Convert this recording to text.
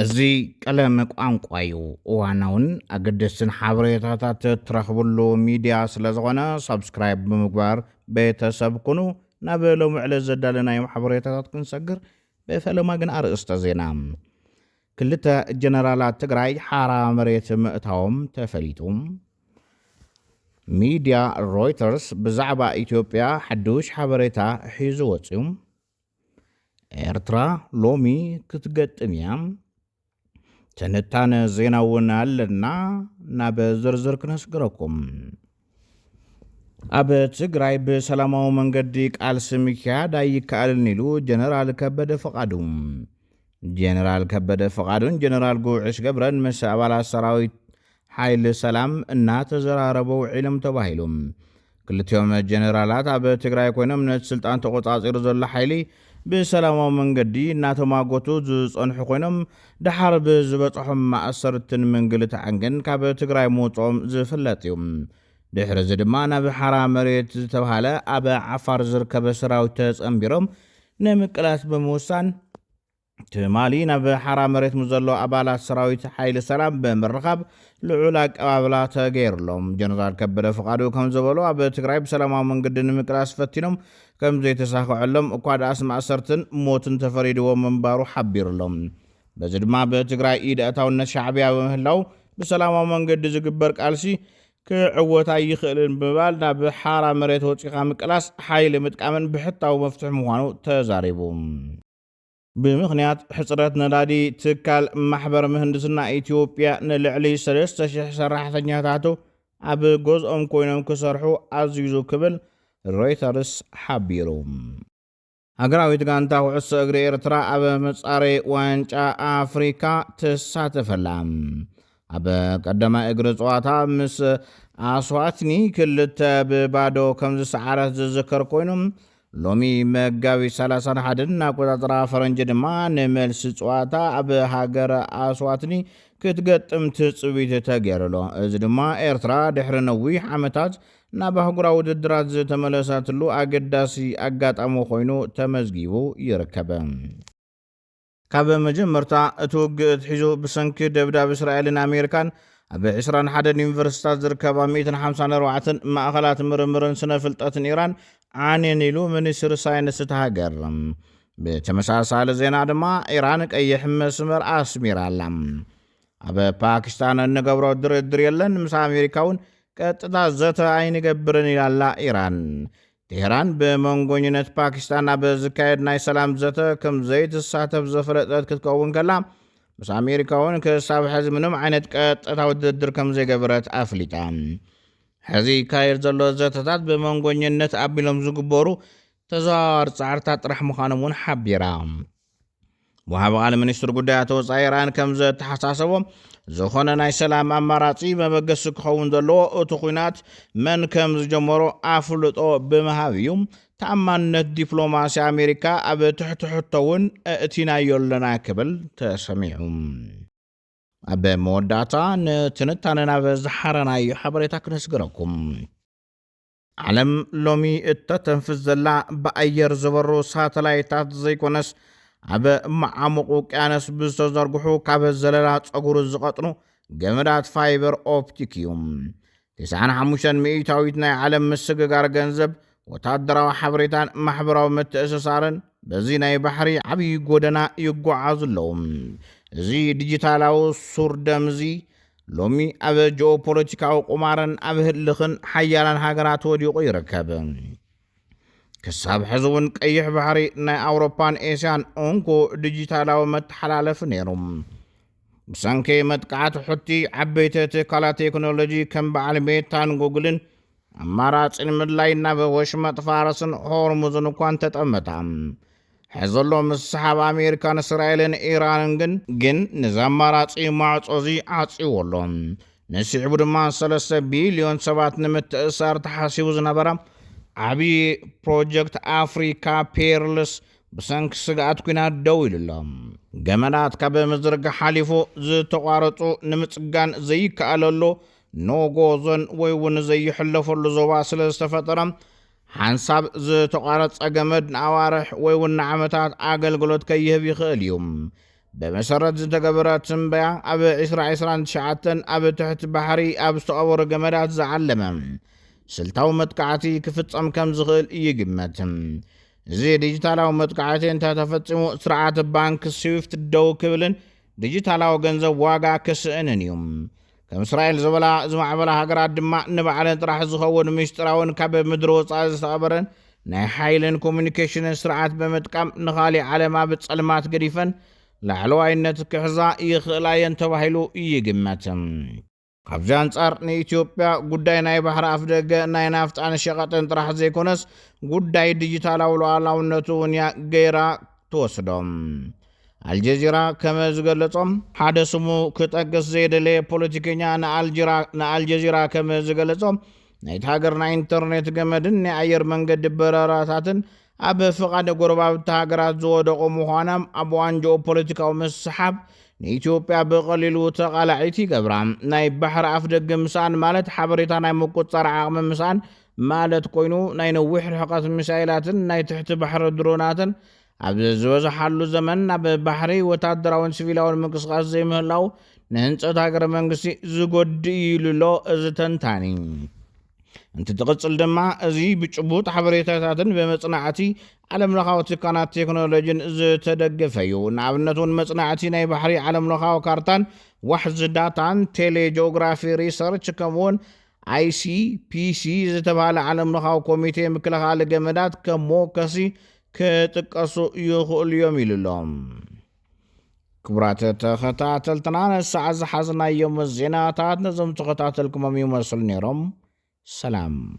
እዚ ቀለም ቋንቋዩ ዋናውን አገደስን ሓበሬታታት ትረኽብሉ ሚድያ ስለ ዝኾነ ሰብስክራይብ ብምግባር ቤተሰብ ኩኑ ናብ ሎሚ ዕለት ዘዳለናዮም ሓበሬታታት ክንሰግር ብፈለማ ግን አርእስተ ዜና ክልተ ጀነራላት ትግራይ ሓራ መሬት ምእታዎም ተፈሊጡ ሚድያ ሮይተርስ ብዛዕባ ኢትዮጵያ ሓዱሽ ሓበሬታ ሒዙ ወፂኡ ኤርትራ ሎሚ ክትገጥም እያ ትንታነ ዜናውን አለና ናብ ዝርዝር ክነስግረኩም ኣብ ትግራይ በሰላማዊ መንገዲ ቃልሲ ምክያድ ኣይከኣልን ኢሉ ጀነራል ከበደ ፈቃዱን ጀነራል ጉዕሽ ገብረን ምስ ኣባላት ሰራዊት ሓይሊ ሰላም እናተዘራረበው ዒሎም ተባሂሎም ክልቲኦም ጀነራላት ኣብ ትግራይ ኮይኖም ነቲ ስልጣን ተቆጻጺሩ ዘሎ ሓይሊ ብሰላማዊ መንገዲ እናተማጎቱ ዝጸንሑ ኮይኖም ድሓር ብዝበጽሖም ማእሰርትን ምንግልታዕን ካብ ትግራይ ምውጽኦም ዝፍለጥ እዩ ድሕሪ እዚ ድማ ናብ ሓራ መሬት ዝተባሃለ ኣብ ዓፋር ዝርከበ ሰራዊት ተጸምቢሮም ንምቅላስ ብምውሳን ትማሊ ናብ ሓራ መሬት ምዘሎ ኣባላት ሰራዊት ሓይሊ ሰላም ብምርኻብ ልዑል ኣቀባብላ ተገይሩሎም ጀነራል ከበደ ፈቃዱ ከም ዝበሎ ኣብ ትግራይ ብሰላማዊ መንገዲ ንምቅላስ ፈቲኖም ከም ዘይተሳክዐሎም እኳ ዳኣስ ማእሰርትን ሞትን ተፈሪድዎም ምንባሩ ሓቢሩሎም በዚ ድማ በትግራይ ኢድ ኣታውነት ሻዕብያ በምህላው ብሰላማዊ መንገዲ ዝግበር ቃልሲ ክዕወት ኣይኽእልን ብምባል ናብ ሓራ መሬት ወፂኻ ምቅላስ ሓይሊ ምጥቃምን ብሕታዊ መፍትሒ ምዃኑ ተዛሪቡ ብምኽንያት ሕፅረት ነዳዲ ትካል ማሕበር ምህንድስና ኢትዮጵያ ንልዕሊ 3,000 ሰራሕተኛታቱ ኣብ ገዝኦም ኮይኖም ክሰርሑ ኣዝዩ ክብል ሮይተርስ ሓቢሩ ሃገራዊት ጋንታ ኩዕሶ እግሪ ኤርትራ ኣብ መጻረዪ ዋንጫ ኣፍሪካ ትሳተፈላ ኣብ ቀዳማይ እግሪ ፀዋታ ምስ ኣስዋትኒ 2-0 ከም ዝሰዓረት ዝዝከር ኮይኑ ሎሚ መጋቢት 31 ኣቆጣጽራ ፈረንጂ ድማ ንመልሲ ፀዋታ ኣብ ሃገረ ኣስዋትኒ ክትገጥም ትፅቢት ተገይሩሎ እዚ ድማ ኤርትራ ድሕሪ ነዊሕ ዓመታት ናብ ኣህጉራዊ ውድድራት ዝተመለሰትሉ ኣገዳሲ ኣጋጣሚ ኮይኑ ተመዝጊቡ ይርከብ ካብ መጀመርታ እቲ ውግእ ትሒዙ ብሰንኪ ደብዳብ እስራኤልን ኣሜሪካን ኣብ 21 ዩኒቨርሲታት ዝርከባ 154 ማእኸላት ምርምርን ስነ ፍልጠትን ኢራን ዓንየን ኢሉ ሚኒስትሪ ሳይንስ ተሃገር ብተመሳሳሊ ዜና ድማ ኢራን ቀይሕ መስመር ኣስሚራላ ኣብ ፓኪስታን እንገብሮ ድርድር የለን ምስ ኣሜሪካ እውን ቀጥታ ዘተ ኣይንገብርን ኢላላ ኢራን ቴህራን ብመንጎኝነት ፓኪስታን ኣብ ዝካየድ ናይ ሰላም ዘተ ከም ዘይትሳተፍ ዘፈለጠት ክትከውን ከላ ምስ ኣሜሪካ እውን ክሳብ ሕዚ ምንም ዓይነት ቀጥታዊ ድርድር ከም ዘይገበረት ኣፍሊጣ ሕዚ ካየድ ዘሎ ዘተታት ብመንጎኝነት ኣቢሎም ዝግበሩ ተዘዋዋሪ ጻዕርታት ጥራሕ ምዃኖም እውን ሓቢራ ወሃቢ ቃል ሚኒስትር ጉዳያት ወፃኢ ኢራን ከም ዘተሓሳሰቦም ዝኾነ ናይ ሰላም ኣማራጺ መበገሲ ክኸውን ዘለዎ እቲ ኩናት መን ከም ዝጀመሮ ኣፍልጦ ብምሃብ እዩ ተኣማንነት ዲፕሎማሲ ኣሜሪካ ኣብ ትሕቲ ሕቶ እውን እእቲናዮ ኣለና ክብል ተሰሚዑ ኣብ መወዳእታ ንትንታነ ናብ ዝሓረናዮ ሓበሬታ ክነስግረኩም ዓለም ሎሚ እተተንፍስ ዘላ ብኣየር ዝበሩ ሳተላይታት ዘይኮነስ ኣብ መዓሙቕ ውቅያኖስ ብዝተዘርግሑ ካብ ዘለላ ፀጉሪ ዝቐጥኑ ገመዳት ፋይበር ኦፕቲክ እዩ 95 ሚእታዊት ናይ ዓለም ምስግጋር ገንዘብ ወታደራዊ ሓበሬታን ማሕበራዊ ምትእስሳርን በዚ ናይ ባሕሪ ዓብዪ ጎደና ይጓዓዙ ኣለዉ እዚ ዲጂታላዊ ሱርደምዚ ሎሚ ኣብ ጂኦፖለቲካዊ ቁማርን ኣብ ህልኽን ሓያላን ሃገራት ወዲቑ ይርከብ ክሳብ ሕዚ እውን ቀይሕ ባሕሪ ናይ ኣውሮፓን ኤስያን እንኮ ዲጂታላዊ መተሓላለፊ ነይሩ ብሰንኪ መጥቃዕቲ ሕቲ ዓበይቲ ትካላት ቴክኖሎጂ ከም በዓል ሜታን ጉግልን ኣማራፂ ንምድላይ ናብ ወሽመጥ ፋረስን ሆርሙዝን እኳ ተጠመታ ሕዘሎ ምስሓብ ኣሜሪካን እስራኤልን ኢራንን ግን ነዚ ኣማራፂ ማዕፆዚ ዓፂዎ ኣሎ ንስዕቡ ድማ 3 ቢልዮን ሰባት ንምትእሳር ተሓሲቡ ዝነበረ ዓብዪ ፕሮጀክት ኣፍሪካ ፔርልስ ብሰንኪ ስግኣት ኩናት ደው ኢሉ ኣሎ ገመዳት ካብ ምዝርጋሕ ሓሊፉ ዝተቋረፁ ንምፅጋን ዘይከኣለሎ ኖጎ ዞን ወይ እውን ዘይሕለፈሉ ዞባ ስለ ዝተፈጠረ ሓንሳብ ዝተቋረፀ ገመድ ንኣዋርሕ ወይ እውን ዓመታት ኣገልግሎት ከይህብ ይኽእል እዩ بمسرد زنتقبرات تنبيع أب عسران شعاتن أب تحت بحري أب استقبر جمرات زعلمم سلطاو متقعتي كفت كم زغل يقمتم زي ديجيتالاو متقعتي انت تفتمو سرعات بانك سويفت الدو كبلن ديجيتالاو جنزب واقع كسئنن كم إسرائيل زمع بلا هقرات دماء نبعالن طرح زخون مشتراون كاب مدروس عز استقبرن ناي حايلن كومونيكيشن سرعات بمتقام نخالي على ما بتصلمات قريفن لعلوايነት ክሕዛ ይኽእላየን ተባሂሉ ይግመትም ካብዚ አንጻር ንኢትዮጵያ ጉዳይ ናይ ባህር አፍደገ ናይ ናፍጣን ሸቐጥን ጥራሕ ዘይኮነስ ጉዳይ ዲጂታላዊ ሉዓላውነቱ እውን ገይራ ትወስዶም አልጀዚራ ከመ ዝገለጾም ሓደ ስሙ ክጠቅስ ዘይደለየ ፖለቲከኛ ንአልጀዚራ ከመ ዝገለጾም ናይቲ ሃገር ናይ ኢንተርኔት ገመድን ናይ አየር መንገዲ በረራታትን أب فقد قربات تاغرات زودق مخانم أبوان جوبوليتيكاو مسحاب نيتيوبيا بقليل وتقالعيتي قبرام ناي بحر أفدق مسان مالت حبريتا ناي مقصر عاقم مسان مالت قوينو ناي نوح رحقات مسائلات ناي تحت بحر درونات أب زوز حلو زمن أب بحري وتادراون سفيلاون مقصقاس زي مهلاو نهنسو تاغر منقسي زقود يلولو ازتنتاني انت تقصل دما ازي بچبوط حبريتاتن بمصنعتي عالم لخاو تكانات تكنولوجين زتدغفيو نابنتون مصنعتي ناي بحري عالم لخاو كارتان وحز داتان تيلي جيوغرافي ريسيرش كمون ICPC زتبال عالم لخاو كوميتي مكلخال جمدات كموكسي كتقصو يخول يوم يللوم كبرات تخطاتل تنان الساعة حزنا يوم الزيناتات نظم تخطاتلكم يوم السل نيرم سلام